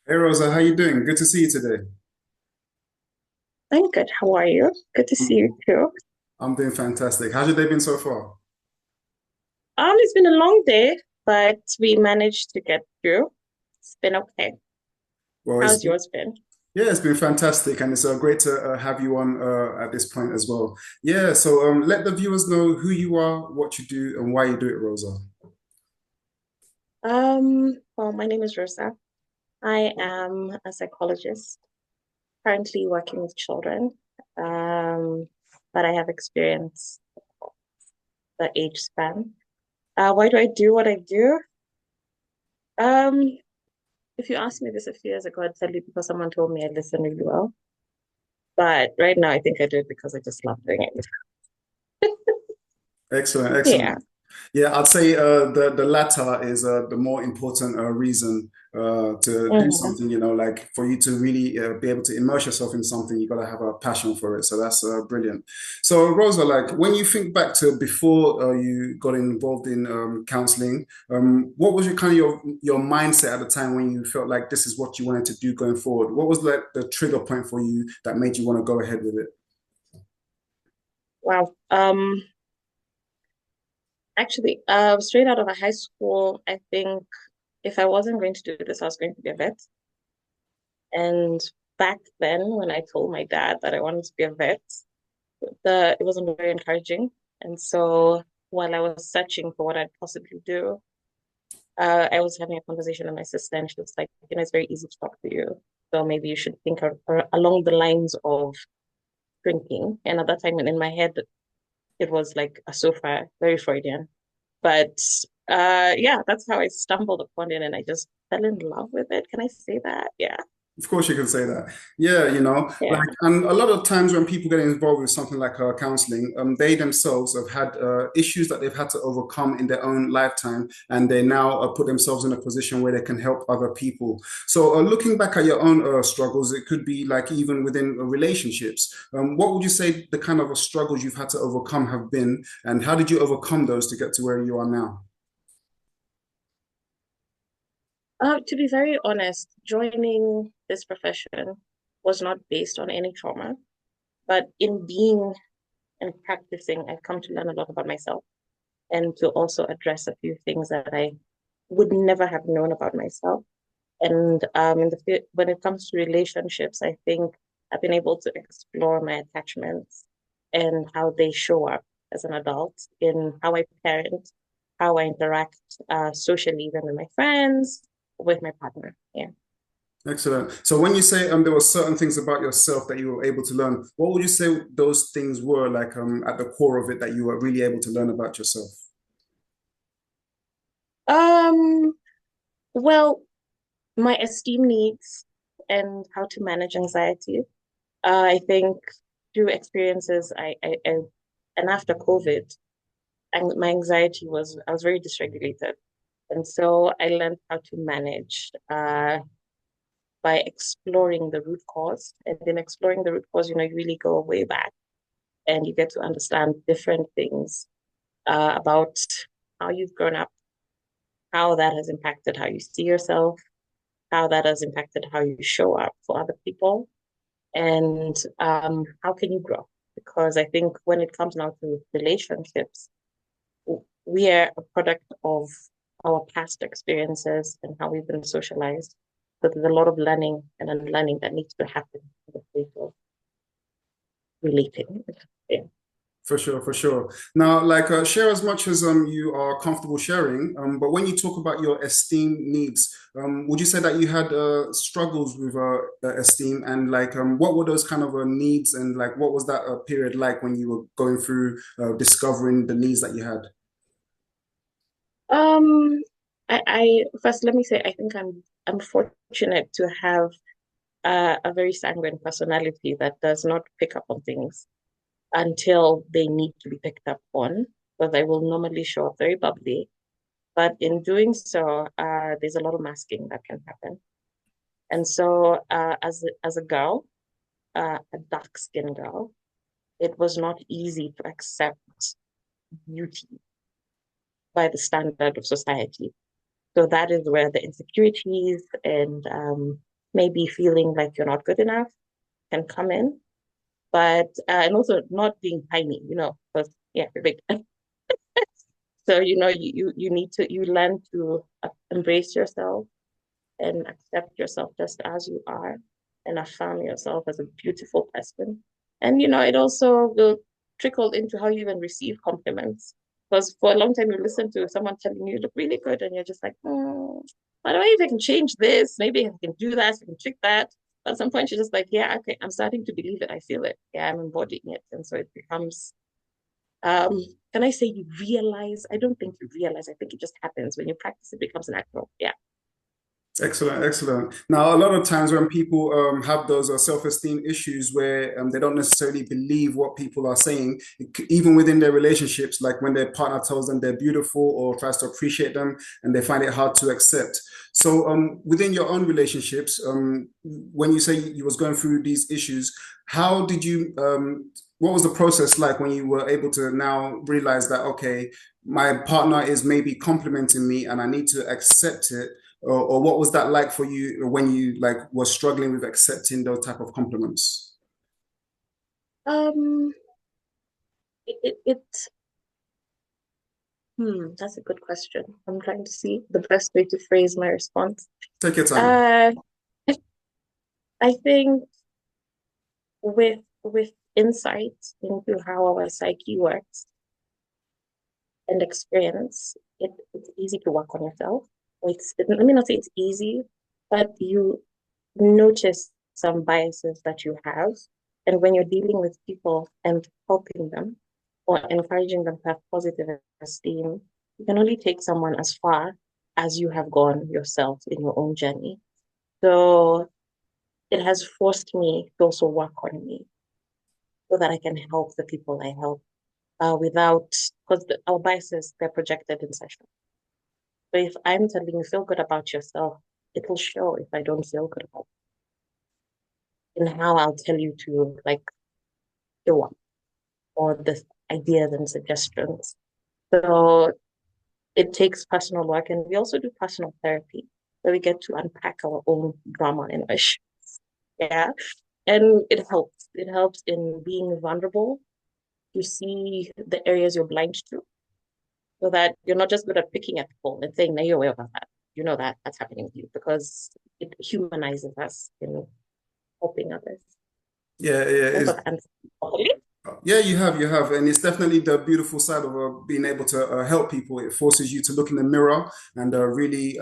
Hey Rosa, how you doing? Good to see you today. I'm good. How are you? Good to see you too. I'm doing fantastic. How's your day been so far? It's been a long day, but we managed to get through. It's been okay. Well, How's yours been? yeah, it's been fantastic, and it's great to have you on at this point as well. Yeah, so let the viewers know who you are, what you do, and why you do it, Rosa. Well, my name is Rosa. I am a psychologist, currently working with children. Um, but I have experience the age span. Why do I do what I do? Um, if you asked me this a few years ago, I'd tell you because someone told me I listen really well. But right now, I think I do it because I just love doing it. Excellent, excellent. Yeah. Yeah, I'd say the latter is the more important reason to do Mhm. something. Like for you to really be able to immerse yourself in something, you got to have a passion for it. So that's brilliant. So Rosa, like when you think back to before you got involved in counseling, what was your kind of your mindset at the time when you felt like this is what you wanted to do going forward? What was like the trigger point for you that made you want to go ahead with it? Wow. Actually, straight out of a high school, I think if I wasn't going to do this, I was going to be a vet. And back then, when I told my dad that I wanted to be a vet, it wasn't very encouraging. And so while I was searching for what I'd possibly do, I was having a conversation with my sister, and she was like, it's very easy to talk to you. So maybe you should think along the lines of drinking. And at that time, in my head, it was like a sofa, very Freudian. But yeah, that's how I stumbled upon it and I just fell in love with it. Can I say that? Yeah. Of course, you can say that. Yeah, Yeah. like, and a lot of times when people get involved with something like counseling, they themselves have had issues that they've had to overcome in their own lifetime, and they now put themselves in a position where they can help other people. So, looking back at your own struggles, it could be like even within relationships. What would you say the kind of struggles you've had to overcome have been, and how did you overcome those to get to where you are now? To be very honest, joining this profession was not based on any trauma, but in being and practicing, I've come to learn a lot about myself and to also address a few things that I would never have known about myself. And when it comes to relationships, I think I've been able to explore my attachments and how they show up as an adult in how I parent, how I interact socially, even with my friends, with my partner. Yeah. Excellent. So when you say there were certain things about yourself that you were able to learn, what would you say those things were like at the core of it that you were really able to learn about yourself? Um, well, my esteem needs and how to manage anxiety. I think through experiences, and after COVID, and my anxiety I was very dysregulated. And so I learned how to manage by exploring the root cause. And in exploring the root cause, you really go way back and you get to understand different things about how you've grown up, how that has impacted how you see yourself, how that has impacted how you show up for other people, and how can you grow? Because I think when it comes now to relationships, we are a product of our past experiences and how we've been socialized. So there's a lot of learning and unlearning that needs to happen in the state of relating. Yeah. For sure, for sure. Now, like, share as much as you are comfortable sharing. But when you talk about your esteem needs, would you say that you had struggles with esteem, and like, what were those kind of needs, and like, what was that period like when you were going through discovering the needs that you had? Um, I first let me say I think I'm fortunate to have a very sanguine personality that does not pick up on things until they need to be picked up on, because I will normally show up very bubbly. But in doing so, there's a lot of masking that can happen. And so, as a girl, a dark skinned girl, it was not easy to accept beauty by the standard of society. So that is where the insecurities and maybe feeling like you're not good enough can come in, but and also not being tiny, because yeah, you're big. So you need to you learn to embrace yourself and accept yourself just as you are and affirm yourself as a beautiful person. And it also will trickle into how you even receive compliments. Because for a long time you listen to someone telling you look really good and you're just like, I don't know if I can change this, maybe I can do that, I can trick that. But at some point you're just like, yeah, okay, I'm starting to believe it. I feel it. Yeah, I'm embodying it. And so it becomes um, can I say you realize? I don't think you realize. I think it just happens when you practice, it becomes natural. Yeah. Excellent, excellent. Now, a lot of times when people have those self-esteem issues where they don't necessarily believe what people are saying, even within their relationships, like when their partner tells them they're beautiful or tries to appreciate them, and they find it hard to accept. So, within your own relationships, when you say you was going through these issues, how did you? What was the process like when you were able to now realize that okay, my partner is maybe complimenting me, and I need to accept it? Or what was that like for you when you like were struggling with accepting those type of compliments? Um, it that's a good question. I'm trying to see the best way to phrase my response. Take your time. Uh, I think with insight into how our psyche works and experience, it's easy to work on yourself. Let me not say it's easy, but you notice some biases that you have. And when you're dealing with people and helping them or encouraging them to have positive esteem, you can only take someone as far as you have gone yourself in your own journey. So it has forced me to also work on me so that I can help the people I help without, because our biases, they're projected in session. So if I'm telling you feel good about yourself, it will show if I don't feel good about it. And how I'll tell you to like show up or the ideas and suggestions. So it takes personal work, and we also do personal therapy where we get to unpack our own drama and issues. Yeah. And it helps. It helps in being vulnerable. You see the areas you're blind to so that you're not just good at picking at people and saying, no, you're aware of that. You know that that's happening with you because it humanizes us in helping others. Yeah, yeah, I hope it's, I've answered properly. yeah, you have, and it's definitely the beautiful side of being able to help people. It forces you to look in the mirror and really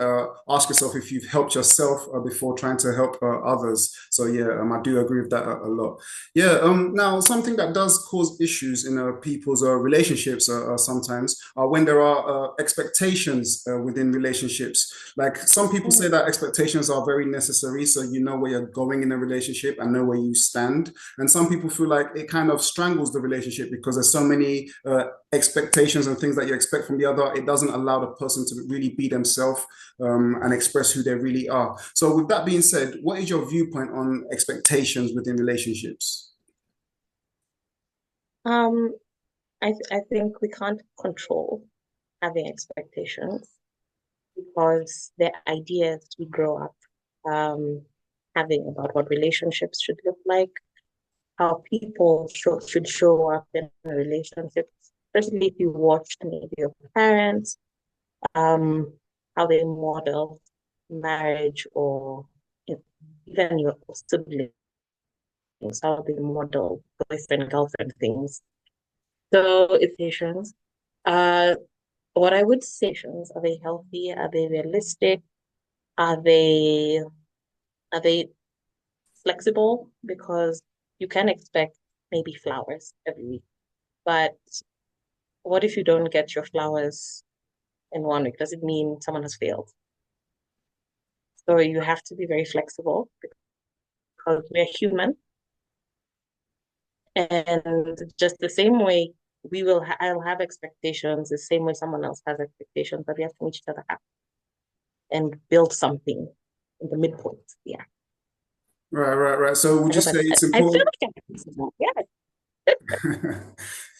ask yourself if you've helped yourself before trying to help others. So yeah, I do agree with that a lot. Yeah, now something that does cause issues in people's relationships sometimes are when there are expectations within relationships. Like some people say that expectations are very necessary, so you know where you're going in a relationship and know where you stand. And some people feel like it kind of strangles the relationship because there's so many expectations and things that you expect from the other. It doesn't allow the person to really be themselves and express who they really are. So, with that being said, what is your viewpoint on expectations within relationships? Um, I think we can't control having expectations because the ideas we grow up um, having about what relationships should look like, how people should show up in a relationship, especially if you watched maybe your parents, um, how they model marriage or even your siblings, how they model boyfriend, girlfriend things. So it's patience. Uh, what I would say, are they healthy? Are they realistic? Are they are they flexible? Because you can expect maybe flowers every week, but what if you don't get your flowers in 1 week? Does it mean someone has failed? So you have to be very flexible because we're human, and just the same way I'll have expectations, the same way someone else has expectations, but we have to meet each other half and build something in the midpoint. Yeah. Right, right, right. So, would I you hope say it's I feel important? like yeah,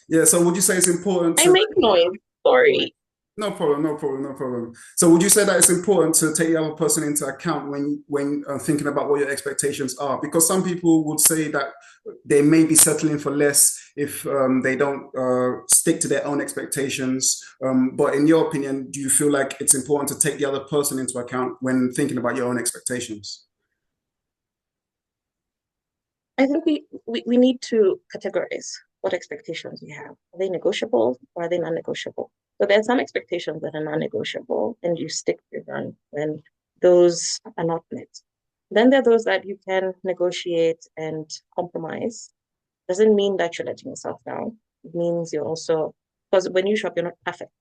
Yeah. So, would you say it's important I to? make noise. Sorry. No problem, no problem, no problem. So, would you say that it's important to take the other person into account when thinking about what your expectations are? Because some people would say that they may be settling for less if they don't stick to their own expectations. But in your opinion, do you feel like it's important to take the other person into account when thinking about your own expectations? I think we need to categorize what expectations we have. Are they negotiable or are they non-negotiable? So there are some expectations that are non-negotiable and you stick to them when those are not met. Then there are those that you can negotiate and compromise. Doesn't mean that you're letting yourself down. It means you're also, because when you shop, you're not perfect.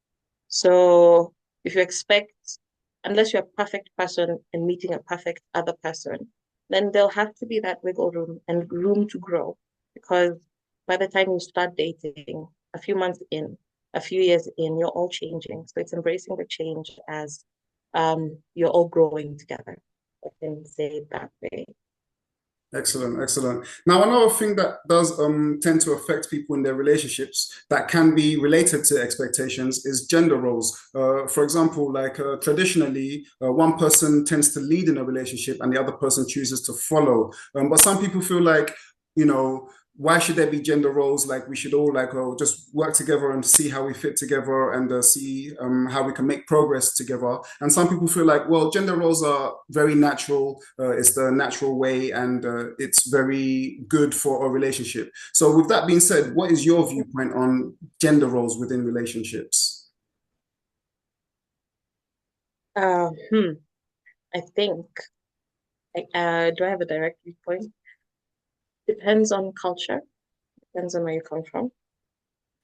So if you expect, unless you're a perfect person and meeting a perfect other person, then there'll have to be that wiggle room and room to grow. Because by the time you start dating, a few months in, a few years in, you're all changing. So it's embracing the change as you're all growing together. I can say it that way. Excellent, excellent. Now, another thing that does tend to affect people in their relationships that can be related to expectations is gender roles. For example, like traditionally, one person tends to lead in a relationship and the other person chooses to follow. But some people feel like, you know, why should there be gender roles? Like we should all like just work together and see how we fit together and see how we can make progress together. And some people feel like, well, gender roles are very natural. It's the natural way, and it's very good for a relationship. So, with that being said, what is your viewpoint on gender roles within relationships? Uh, hmm, I think, do I have a direct viewpoint? Depends on culture, depends on where you come from.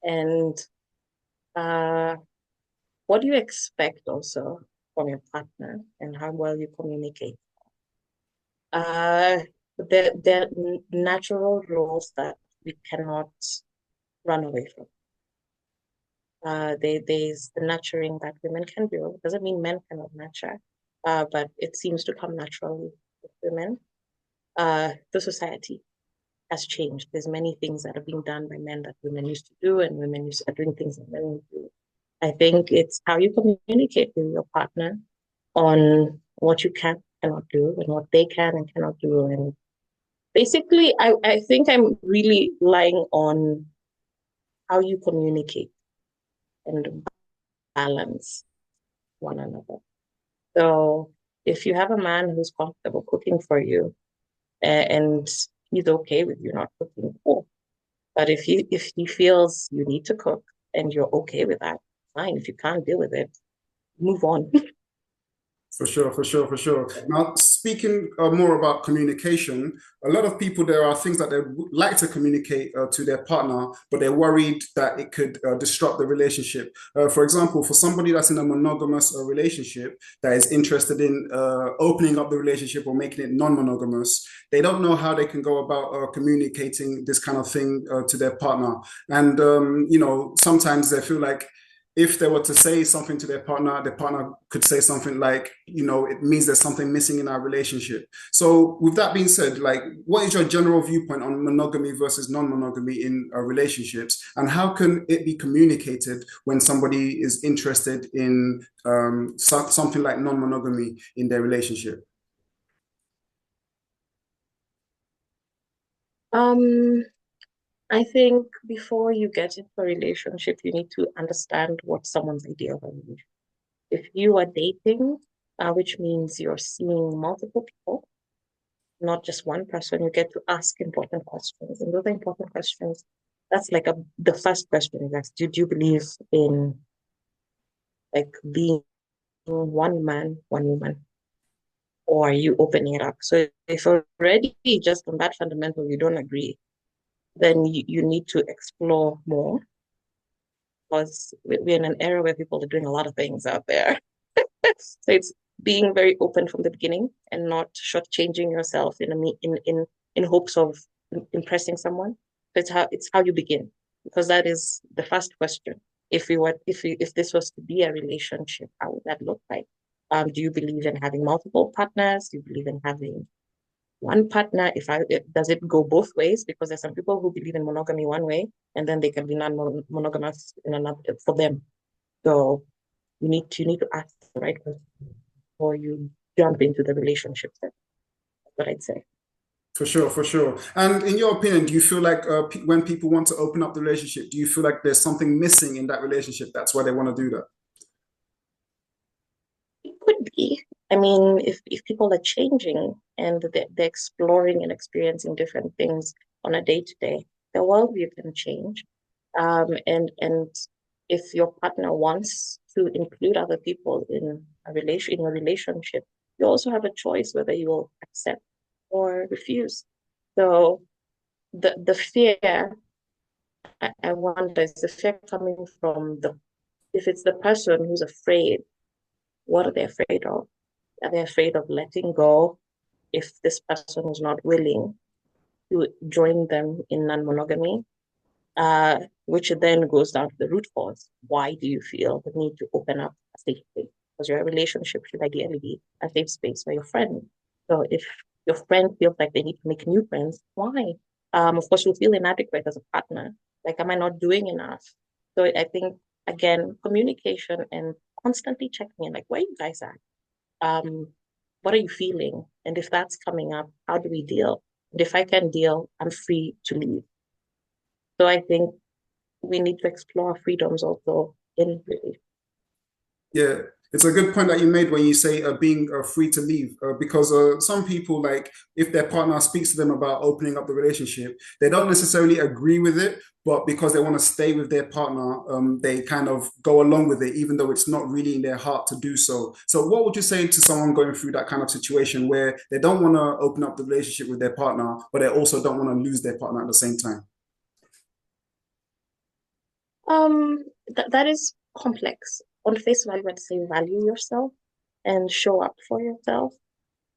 And uh, what do you expect also from your partner and how well you communicate? Uh, there are natural roles that we cannot run away from. There's the nurturing that women can do. It doesn't mean men cannot nurture, but it seems to come naturally with women. The society has changed. There's many things that are being done by men that women used to do, and women used to doing things that men do. I think it's how you communicate with your partner on what you can cannot do and what they can and cannot do. And basically, I think I'm really relying on how you communicate and balance one another. So if you have a man who's comfortable cooking for you and he's okay with you not cooking, cool. But if he feels you need to cook and you're okay with that, fine. If you can't deal with it, move on. For sure, for sure, for sure. Now, speaking more about communication, a lot of people, there are things that they would like to communicate to their partner, but they're worried that it could disrupt the relationship. For example, for somebody that's in a monogamous relationship that is interested in opening up the relationship or making it non-monogamous, they don't know how they can go about communicating this kind of thing to their partner. And, sometimes they feel like if they were to say something to their partner could say something like, it means there's something missing in our relationship. So, with that being said, like, what is your general viewpoint on monogamy versus non-monogamy in relationships, and how can it be communicated when somebody is interested in something like non-monogamy in their relationship? Um, I think before you get into a relationship, you need to understand what someone's idea of a relationship. If you are dating, which means you're seeing multiple people, not just one person, you get to ask important questions. And those are important questions. That's like the first question is asked. Do you believe in like being one man, one woman? Or are you opening it up? So if already just on that fundamental you don't agree, then you need to explore more because we're in an era where people are doing a lot of things out there. So it's being very open from the beginning and not shortchanging yourself in hopes of impressing someone. So it's how you begin because that is the first question. If this was to be a relationship, how would that look like? Do you believe in having multiple partners? Do you believe in having one partner? Does it go both ways? Because there's some people who believe in monogamy one way, and then they can be non-monogamous in another for them. So you need to ask the right question before you jump into the relationship. That's what I'd say. For sure, for sure. And in your opinion, do you feel like when people want to open up the relationship, do you feel like there's something missing in that relationship? That's why they want to do that. It could be. I mean, if people are changing and they're exploring and experiencing different things on a day to day, the worldview can change. And if your partner wants to include other people in a relationship, you also have a choice whether you will accept or refuse. So the fear, I wonder, is the fear coming from the if it's the person who's afraid, what are they afraid of? Are they afraid of letting go if this person is not willing to join them in non-monogamy? Which then goes down to the root cause. Why do you feel the need to open up a safe space? Because your relationship should ideally be a safe space for your friend. So if your friend feels like they need to make new friends, why? Of course, you'll feel inadequate as a partner. Like, am I not doing enough? So I think, again, communication and constantly checking in, like, where you guys at? Um, what are you feeling? And if that's coming up, how do we deal? And if I can deal, I'm free to leave. So I think we need to explore our freedoms also in relief. Yeah, it's a good point that you made when you say being free to leave, because some people, like, if their partner speaks to them about opening up the relationship, they don't necessarily agree with it, but because they want to stay with their partner, they kind of go along with it, even though it's not really in their heart to do so. So, what would you say to someone going through that kind of situation where they don't want to open up the relationship with their partner, but they also don't want to lose their partner at the same time? That is complex. On face value, I'd say value yourself and show up for yourself,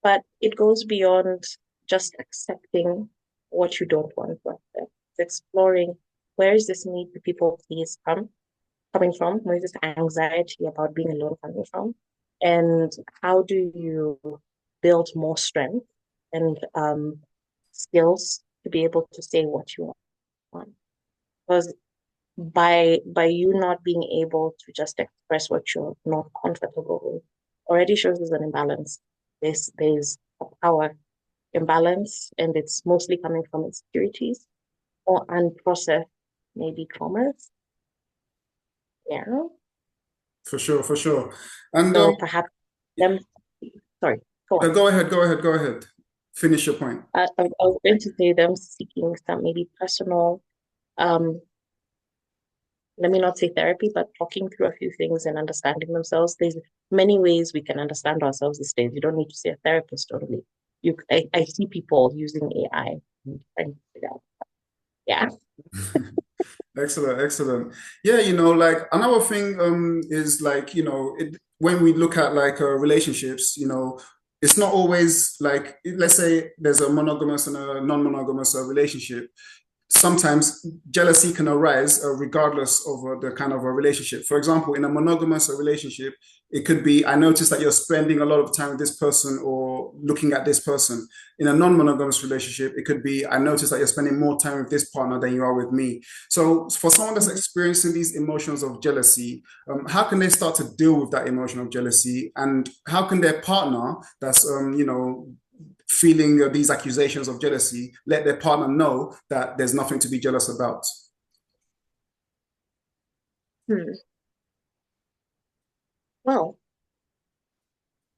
but it goes beyond just accepting what you don't want to accept. It's exploring where is this need to people please coming from? Where is this anxiety about being alone coming from? And how do you build more strength and skills to be able to say what you want? Because by you not being able to just express what you're not comfortable with already shows there's an imbalance. There's a power imbalance, and it's mostly coming from insecurities or unprocessed maybe traumas. Yeah. For sure, for sure. And So perhaps them, sorry, go on. go ahead, go ahead, go ahead. Finish your point. I was going to say them seeking some maybe personal, um, let me not say therapy, but talking through a few things and understanding themselves. There's many ways we can understand ourselves these days. You don't need to see a therapist only. I see people using AI and trying to figure out. Yeah. Excellent, excellent. Yeah, like another thing is like, when we look at like relationships, it's not always like, let's say there's a monogamous and a non-monogamous relationship. Sometimes jealousy can arise regardless of the kind of a relationship. For example, in a monogamous relationship, it could be, I notice that you're spending a lot of time with this person or looking at this person. In a non-monogamous relationship, it could be, I notice that you're spending more time with this partner than you are with me. So for someone that's experiencing these emotions of jealousy, how can they start to deal with that emotion of jealousy? And how can their partner that's, feeling these accusations of jealousy, let their partner know that there's nothing to be jealous about? Hmm. Well,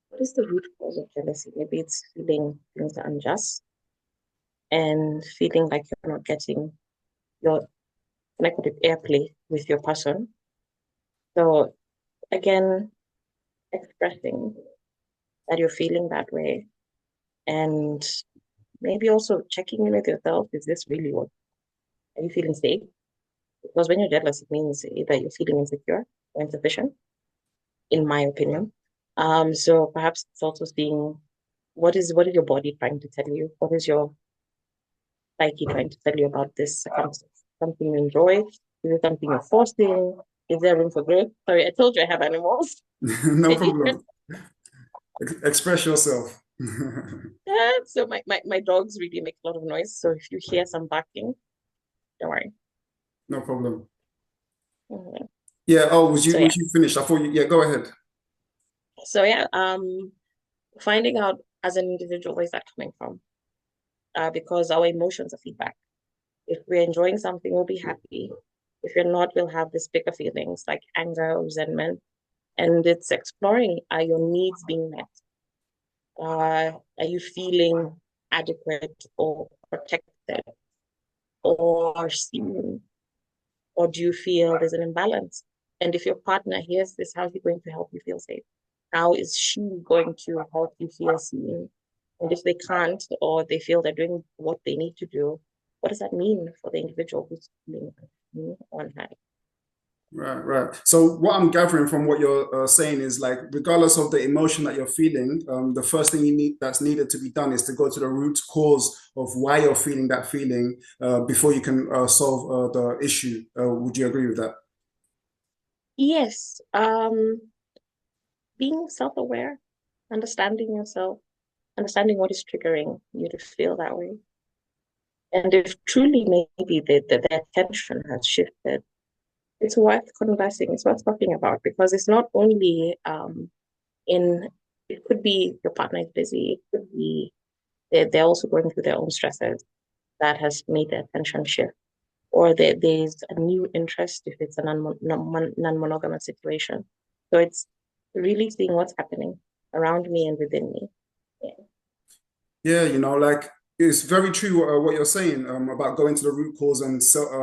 what is the root cause of jealousy? Maybe it's feeling things are unjust and feeling like you're not getting your connected airplay with your person. So again, expressing that you're feeling that way and maybe also checking in with yourself, is this really what are you feeling safe? Because when you're jealous, it means either you're feeling insecure or insufficient, in my opinion. So perhaps it's also seeing what is your body trying to tell you? What is your psyche trying to tell you about this circumstance? Something you enjoy? Is it something you're forcing? Is there room for growth? Sorry, I told you I have animals. No problem. Express yourself. Yeah, so my dogs really make a lot of noise. So if you hear some barking, don't worry. No problem. Mhm. Yeah. Oh, was you So yeah, was you finished? I thought you. Yeah. Go ahead. so yeah, finding out as an individual where is that coming from? Because our emotions are feedback. If we're enjoying something, we'll be happy. If you're not, we'll have these bigger feelings like anger, resentment, and it's exploring, are your needs being met? Are you feeling adequate or protected or seen? Or do you feel there's an imbalance? And if your partner hears this, how is he going to help you feel safe? How is she going to help you feel seen? And if they can't, or they feel they're doing what they need to do, what does that mean for the individual who's feeling unheard? Right, right. So what I'm gathering from what you're saying is like, regardless of the emotion that you're feeling, the first thing you need that's needed to be done is to go to the root cause of why you're feeling that feeling before you can solve the issue. Would you agree with that? Yes, being self-aware, understanding yourself, understanding what is triggering you to feel that way. And if truly maybe the attention has shifted, it's worth conversing, it's worth talking about because it's not only in it could be your partner is busy, it could be they're also going through their own stresses that has made the attention shift, or there's a new interest if it's a non-monogamous situation. So it's really seeing what's happening around me and within me. Yeah. Yeah, like it's very true what you're saying about going to the root cause and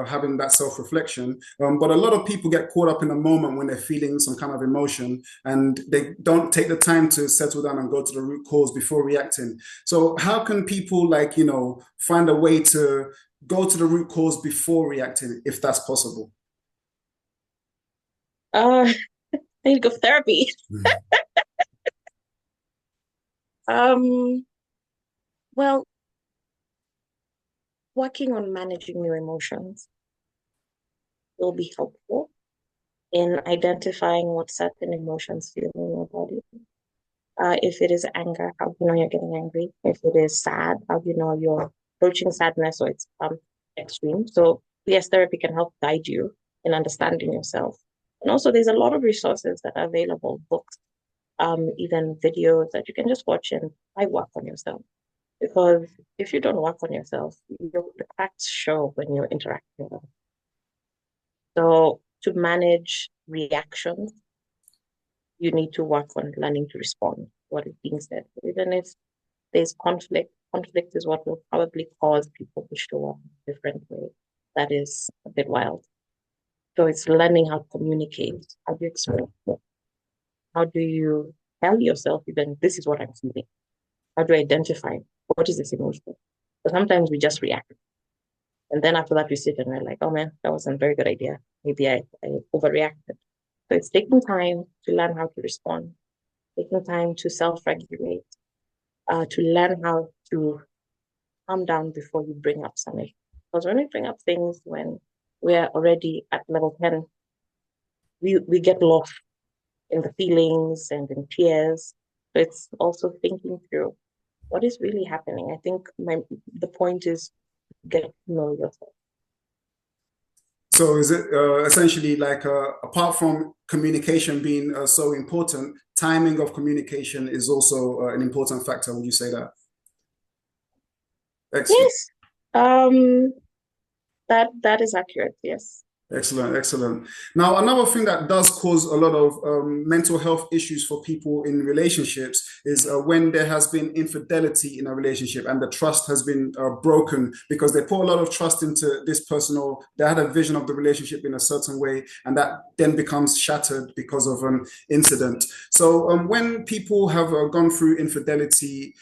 having that self-reflection. But a lot of people get caught up in the moment when they're feeling some kind of emotion and they don't take the time to settle down and go to the root cause before reacting. So how can people like, find a way to go to the root cause before reacting, if that's possible? I need to go therapy. Um, well, working on managing your emotions will be helpful in identifying what certain emotions feel in your body. If it is anger, how do you know you're getting angry? If it is sad, how do you know you're approaching sadness or it's extreme? So yes, therapy can help guide you in understanding yourself. And also there's a lot of resources that are available, books, even videos that you can just watch and I work on yourself. Because if you don't work on yourself, the cracks show when you're interacting. So to manage reactions, you need to work on learning to respond what is being said. Even if there's conflict is what will probably cause people to show up in a different way. That is a bit wild. So it's learning how to communicate. How do you express it? How do you tell yourself even this is what I'm feeling? How do I identify what is this emotion? So sometimes we just react. And then after that we sit and we're like, oh man, that wasn't a very good idea. Maybe I overreacted. So it's taking time to learn how to respond, taking time to self-regulate, to learn how to calm down before you bring up something. Because when we bring up things when we're already at level 10, we get lost in the feelings and in tears. So it's also thinking through what is really happening. I think the point is get to know yourself. So is it essentially like apart from communication being so important, timing of communication is also an important factor? Would you say that? Excellent. Yes. Um that is accurate, yes. Excellent, excellent. Now, another thing that does cause a lot of mental health issues for people in relationships is when there has been infidelity in a relationship and the trust has been broken because they put a lot of trust into this person or they had a vision of the relationship in a certain way and that then becomes shattered because of an incident. So, when people have gone through infidelity,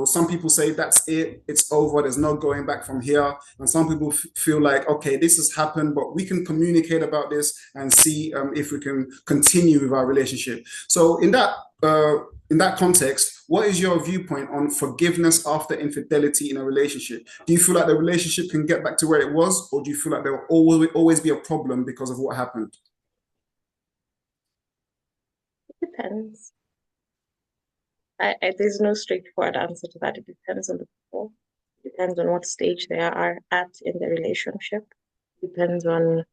some people say that's it, it's over, there's no going back from here. And some people feel like, okay, this has happened, but we can communicate about this and see if we can continue with our relationship. So in that context, what is your viewpoint on forgiveness after infidelity in a relationship? Do you feel like the relationship can get back to where it was, or do you feel like there will always be a problem because of what happened? It depends. There's no straightforward answer to that. It depends on the people. It depends on what stage they are at in the relationship. It depends on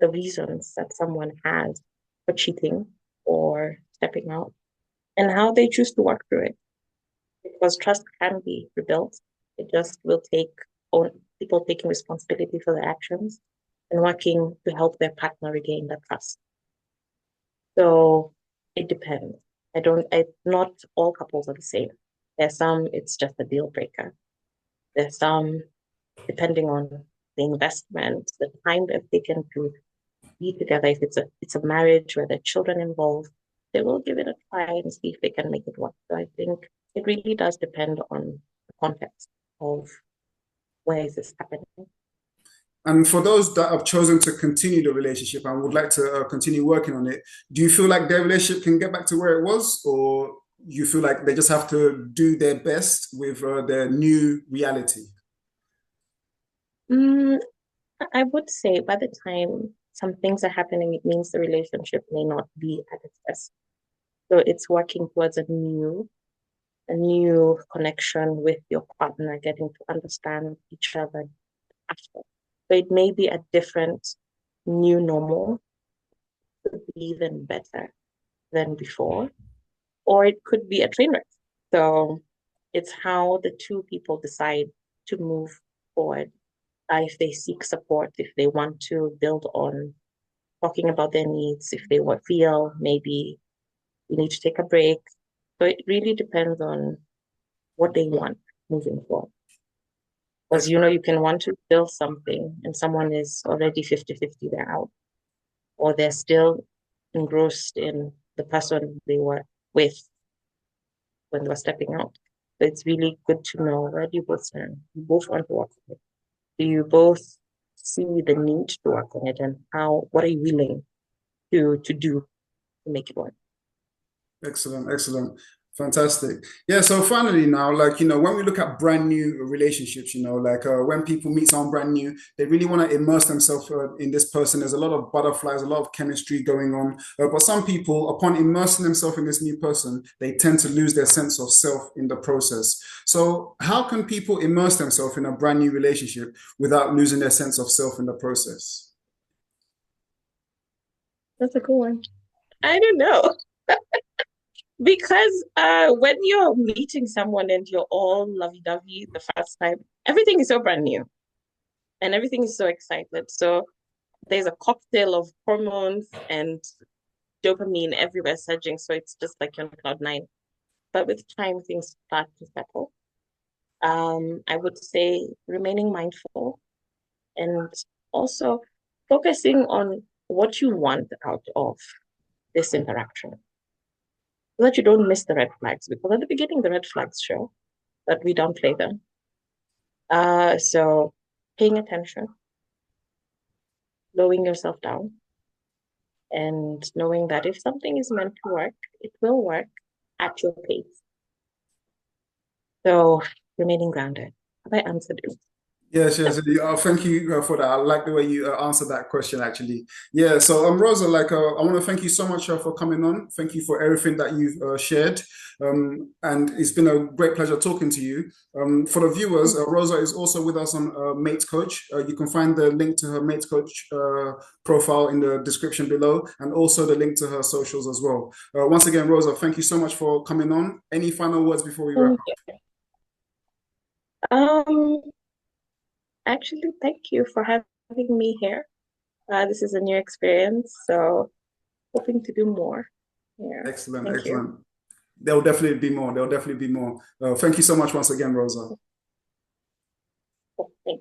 the reasons that someone has for cheating or stepping out and how they choose to work through it. Because trust can be rebuilt. It just will take on people taking responsibility for their actions and working to help their partner regain that trust. So it depends. Not all couples are the same. There's some, it's just a deal breaker. There's some, depending on the investment, the time they've taken to be together. If it's a marriage where there are children involved, they will give it a try and see if they can make it work. So I think it really does depend on the context of where is this happening. And for those that have chosen to continue the relationship and would like to continue working on it, do you feel like their relationship can get back to where it was, or you feel like they just have to do their best with their new reality? Mm, I would say by the time some things are happening, it means the relationship may not be at its best. So it's working towards a new connection with your partner, getting to understand each other after. So it may be a different new normal, could be even better than before, or it could be a train wreck. So it's how the two people decide to move forward. If they seek support, if they want to build on talking about their needs, if they feel maybe you need to take a break. So it really depends on what they want moving forward. Because you can want to build something and someone is already 50-50, they're out, or they're still engrossed in the person they were with when they were stepping out. So it's really good to know, where do you both stand? You both want to work on it. Do you both see the need to work on it, and what are you willing to do to make it work? Excellent, excellent. Fantastic. Yeah, so finally now, like, when we look at brand new relationships, like when people meet someone brand new, they really want to immerse themselves in this person. There's a lot of butterflies, a lot of chemistry going on. But some people, upon immersing themselves in this new person, they tend to lose their sense of self in the process. So how can people immerse themselves in a brand new relationship without losing their sense of self in the process? That's a cool one. I don't know. Because when you're meeting someone and you're all lovey-dovey the first time, everything is so brand new and everything is so excited. So there's a cocktail of hormones and dopamine everywhere surging. So it's just like you're on cloud nine. But with time, things start to settle. I would say remaining mindful and also focusing on what you want out of this interaction so that you don't miss the red flags. Because at the beginning, the red flags show, but we don't play them. So paying attention, slowing yourself down, and knowing that if something is meant to work, it will work at your pace. So remaining grounded. Have I answered you? Yes, yes. Thank you for that. I like the way you answered that question, actually. Yeah. So, Rosa, like, I want to thank you so much for coming on. Thank you for everything that you've shared. And it's been a great pleasure talking to you. For the viewers, Rosa is also with us on Mate Coach. You can find the link to her Mate Coach profile in the description below, and also the link to her socials as well. Once again, Rosa, thank you so much for coming on. Any final words before we wrap Thank up? you. Actually, thank you for having me here. This is a new experience, so hoping to do more. Yeah, Excellent, thank you. excellent. There'll definitely be more. There'll definitely be more. Thank you so much once again, Rosa. Thanks.